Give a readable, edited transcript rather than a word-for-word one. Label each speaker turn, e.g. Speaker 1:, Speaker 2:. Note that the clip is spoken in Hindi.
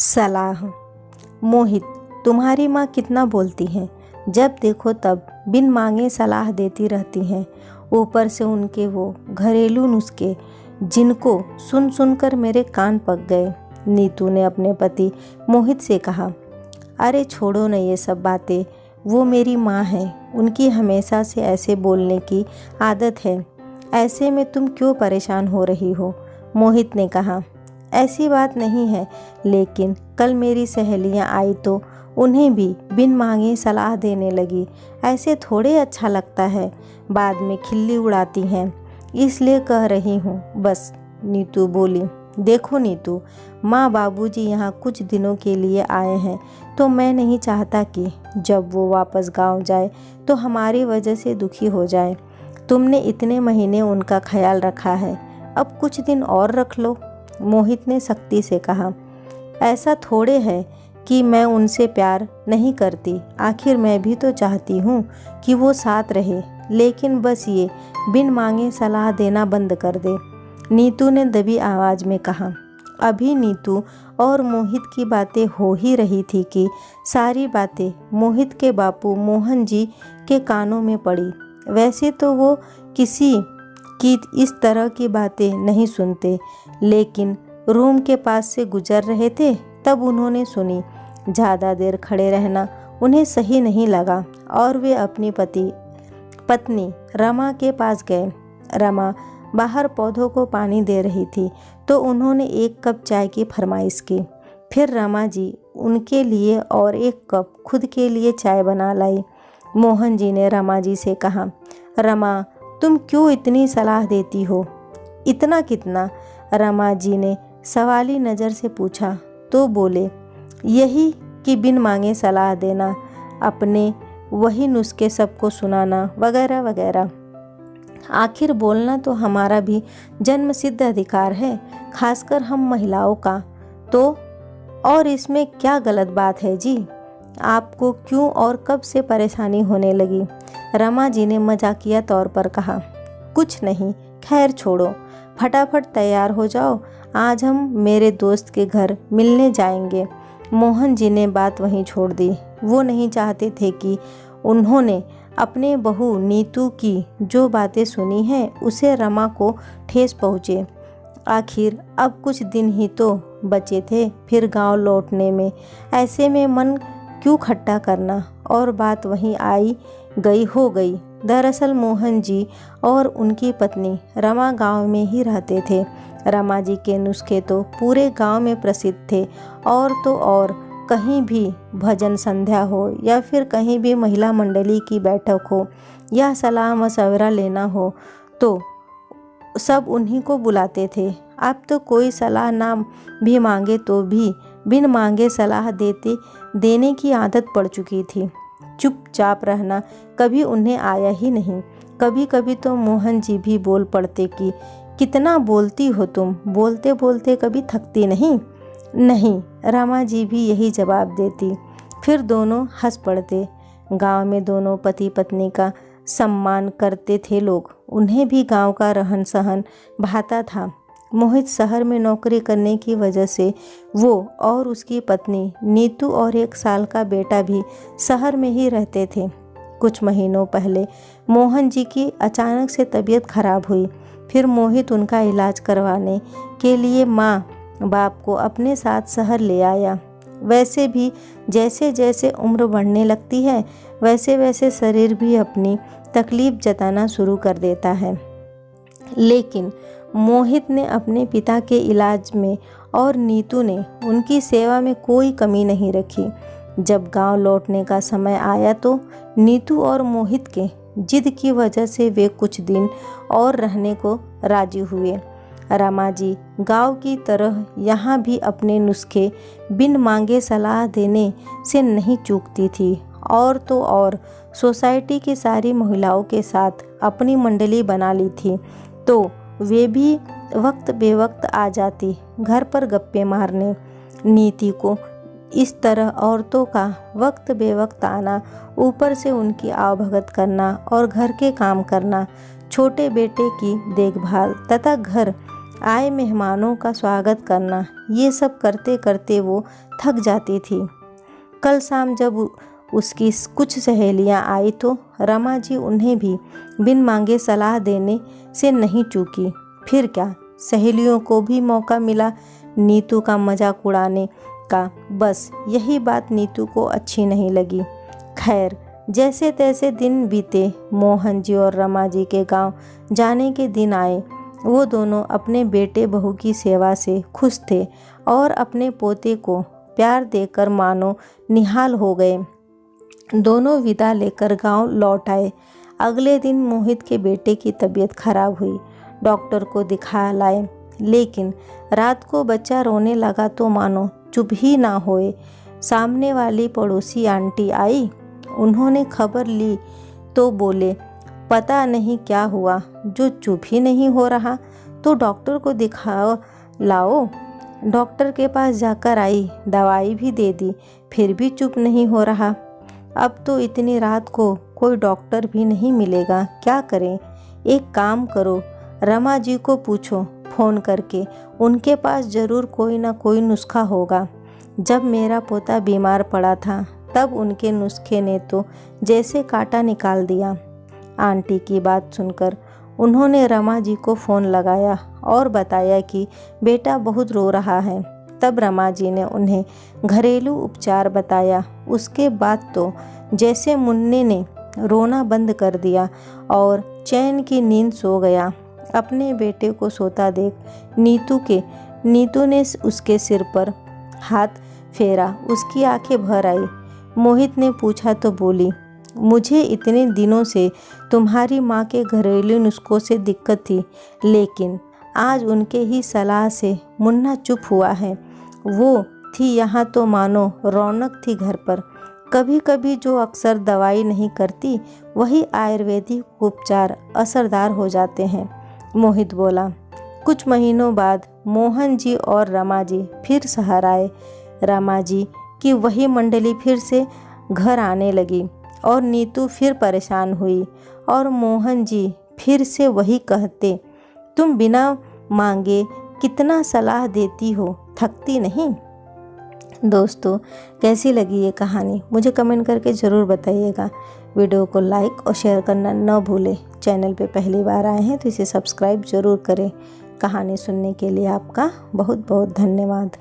Speaker 1: सलाह। मोहित, तुम्हारी माँ कितना बोलती हैं, जब देखो तब बिन मांगे सलाह देती रहती हैं। ऊपर से उनके वो घरेलू नुस्खे जिनको सुन सुनकर मेरे कान पक गए। नीतू ने अपने पति मोहित से कहा, अरे छोड़ो न ये सब बातें, वो मेरी माँ है, उनकी हमेशा से ऐसे बोलने की आदत है। ऐसे में तुम क्यों परेशान हो रही हो? मोहित ने कहा, ऐसी बात नहीं है, लेकिन कल मेरी सहेलियां आई तो उन्हें भी बिन मांगे सलाह देने लगी। ऐसे थोड़े अच्छा लगता है, बाद में खिल्ली उड़ाती हैं, इसलिए कह रही हूँ बस। नीतू बोली, देखो नीतू, माँ बाबूजी यहाँ कुछ दिनों के लिए आए हैं, तो मैं नहीं चाहता कि जब वो वापस गांव जाए तो हमारी वजह से दुखी हो जाए। तुमने इतने महीने उनका ख्याल रखा है, अब कुछ दिन और रख लो। मोहित ने सख्ती से कहा, ऐसा थोड़े है कि मैं उनसे प्यार नहीं करती, आखिर मैं भी तो चाहती हूँ कि वो साथ रहे, लेकिन बस ये बिन मांगे सलाह देना बंद कर दे। नीतू ने दबी आवाज़ में कहा। अभी नीतू और मोहित की बातें हो ही रही थी कि सारी बातें मोहित के बापू मोहन जी के कानों में पड़ी। वैसे तो वो किसी की इस तरह की बातें नहीं सुनते, लेकिन रूम के पास से गुजर रहे थे तब उन्होंने सुनी। ज़्यादा देर खड़े रहना उन्हें सही नहीं लगा और वे अपनी पत्नी रमा के पास गए। रमा बाहर पौधों को पानी दे रही थी तो उन्होंने एक कप चाय की फरमाइश की। फिर रमा जी उनके लिए और एक कप खुद के लिए चाय बना लाई। मोहन जी ने रमा जी से कहा, रमा, तुम क्यों इतनी सलाह देती हो? इतना कितना? रमा जी ने सवाली नज़र से पूछा तो बोले, यही कि बिन मांगे सलाह देना, अपने वही नुस्खे सबको सुनाना वगैरह वगैरह। आखिर बोलना तो हमारा भी जन्मसिद्ध अधिकार है, खासकर हम महिलाओं का। तो और इसमें क्या गलत बात है जी? आपको क्यों और कब से परेशानी होने लगी? रमा जी ने मजाकिया तौर पर कहा, कुछ नहीं, खैर छोड़ो, फटाफट तैयार हो जाओ, आज हम मेरे दोस्त के घर मिलने जाएंगे। मोहन जी ने बात वहीं छोड़ दी। वो नहीं चाहते थे कि उन्होंने अपने बहू नीतू की जो बातें सुनी हैं उसे रमा को ठेस पहुँचे। आखिर अब कुछ दिन ही तो बचे थे फिर गांव लौटने में, ऐसे में मन क्यों खट्टा करना? और बात वहीं आई गई हो गई। दरअसल मोहन जी और उनकी पत्नी रमा गांव में ही रहते थे। रमा जी के नुस्खे तो पूरे गांव में प्रसिद्ध थे, और तो और कहीं भी भजन संध्या हो या फिर कहीं भी महिला मंडली की बैठक हो या सलाह मशवरा लेना हो तो सब उन्हीं को बुलाते थे। अब तो कोई सलाह ना भी मांगे तो भी बिन मांगे सलाह देने की आदत पड़ चुकी थी। चुपचाप रहना कभी उन्हें आया ही नहीं। कभी कभी तो मोहन जी भी बोल पड़ते कि कितना बोलती हो तुम, बोलते बोलते कभी थकती नहीं? नहीं, रमा जी भी यही जवाब देती। फिर दोनों हंस पड़ते। गांव में दोनों पति पत्नी का सम्मान करते थे लोग, उन्हें भी गांव का रहन सहन भाता था। मोहित शहर में नौकरी करने की वजह से वो और उसकी पत्नी नीतू और 1 साल का बेटा भी शहर में ही रहते थे। कुछ महीनों पहले मोहन जी की अचानक से तबीयत खराब हुई। फिर मोहित उनका इलाज करवाने के लिए माँ बाप को अपने साथ शहर ले आया। वैसे भी जैसे जैसे उम्र बढ़ने लगती है वैसे वैसे शरीर भी अपनी तकलीफ जताना शुरू कर देता है। लेकिन मोहित ने अपने पिता के इलाज में और नीतू ने उनकी सेवा में कोई कमी नहीं रखी। जब गांव लौटने का समय आया तो नीतू और मोहित के जिद की वजह से वे कुछ दिन और रहने को राजी हुए। रमा जी गांव की तरह यहाँ भी अपने नुस्खे बिन मांगे सलाह देने से नहीं चूकती थी, और तो और सोसाइटी की सारी महिलाओं के साथ अपनी मंडली बना ली थी, तो वे भी वक्त बेवक्त आ जाती घर पर गप्पे मारने। नीति को इस तरह औरतों का वक्त बेवक्त आना, ऊपर से उनकी आवभगत करना और घर के काम करना, छोटे बेटे की देखभाल तथा घर आए मेहमानों का स्वागत करना, ये सब करते करते वो थक जाती थी। कल शाम जब उसकी कुछ सहेलियां आई तो रमा जी उन्हें भी बिन मांगे सलाह देने से नहीं चूकी। फिर क्या, सहेलियों को भी मौका मिला नीतू का मजाक उड़ाने का। बस यही बात नीतू को अच्छी नहीं लगी। खैर, जैसे तैसे दिन बीते। मोहन जी और रमा जी के गांव जाने के दिन आए। वो दोनों अपने बेटे बहू की सेवा से खुश थे और अपने पोते को प्यार देकर मानो निहाल हो गए। दोनों विदा लेकर गांव लौट आए। अगले दिन मोहित के बेटे की तबीयत खराब हुई। डॉक्टर को दिखा लाए, लेकिन रात को बच्चा रोने लगा तो मानो चुप ही ना होए। सामने वाली पड़ोसी आंटी आई। उन्होंने खबर ली तो बोले, पता नहीं क्या हुआ जो चुप ही नहीं हो रहा, तो डॉक्टर को दिखाओ लाओ। डॉक्टर के पास जाकर आई, दवाई भी दे दी, फिर भी चुप नहीं हो रहा। अब तो इतनी रात को कोई डॉक्टर भी नहीं मिलेगा, क्या करें? एक काम करो, रमा जी को पूछो फ़ोन करके, उनके पास ज़रूर कोई ना कोई नुस्खा होगा। जब मेरा पोता बीमार पड़ा था तब उनके नुस्खे ने तो जैसे कांटा निकाल दिया। आंटी की बात सुनकर उन्होंने रमा जी को फ़ोन लगाया और बताया कि बेटा बहुत रो रहा है। तब रमा जी ने उन्हें घरेलू उपचार बताया। उसके बाद तो जैसे मुन्ने ने रोना बंद कर दिया और चैन की नींद सो गया। अपने बेटे को सोता देख नीतू ने उसके सिर पर हाथ फेरा। उसकी आंखें भर आई। मोहित ने पूछा तो बोली, मुझे इतने दिनों से तुम्हारी माँ के घरेलू नुस्खों से दिक्कत थी, लेकिन आज उनके ही सलाह से मुन्ना चुप हुआ है। वो थी यहाँ तो मानो रौनक थी घर पर। कभी कभी जो अक्सर दवाई नहीं करती, वही आयुर्वेदिक उपचार असरदार हो जाते हैं। मोहित बोला। कुछ महीनों बाद मोहन जी और रमा जी फिर शहर आए। रमा जी की वही मंडली फिर से घर आने लगी और नीतू फिर परेशान हुई और मोहन जी फिर से वही कहते, तुम बिना मांगे कितना सलाह देती हो, थकती नहीं? दोस्तों, कैसी लगी ये कहानी मुझे कमेंट करके ज़रूर बताइएगा। वीडियो को लाइक और शेयर करना न भूलें। चैनल पे पहली बार आए हैं तो इसे सब्सक्राइब ज़रूर करें। कहानी सुनने के लिए आपका बहुत बहुत धन्यवाद।